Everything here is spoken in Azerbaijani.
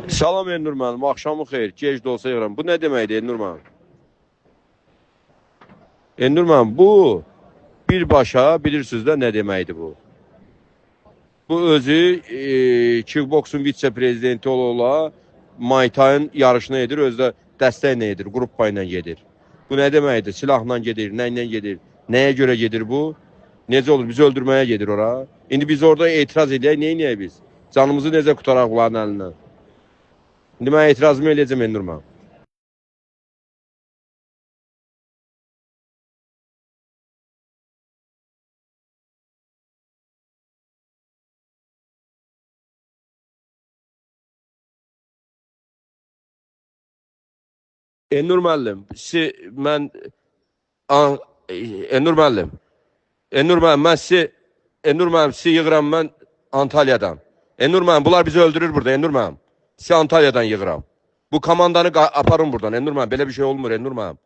Salam Elnur müəllim, axşamı xeyir, gec də olsa yığıram. Bu nə deməkdir Elnur müəllim? Elnur müəllim, bu birbaşa bilirsiniz də nə deməkdir bu? Bu özü kickboksun vitse-prezidenti ola Muay Thai'nin yarışını edir, özü də dəstəklə edir, qruppa ilə gedir. Bu nə deməkdir? Silahla gedir, nə ilə gedir, nəyə görə gedir bu? Necə olur? Bizi öldürməyə gedir ora. İndi biz orada etiraz edək, nə edək biz? Canımızı necə qutaraq bunların əlindən? İndi mən etirazımı eləyəcəm Elnur müəllim. Elnur müəllim, mən An- Elnur müəllim, Elnur müəllim, Elnur müəllim, sizi yığıram mən Antalyadan. Elnur müəllim, bunlar bizi öldürür burada, Elnur müəllim. Sizi Antalyadan yığıram. Bu komandanı aparın buradan, Elnur müəllim. Belə bir şey olmur, Elnur müəllim.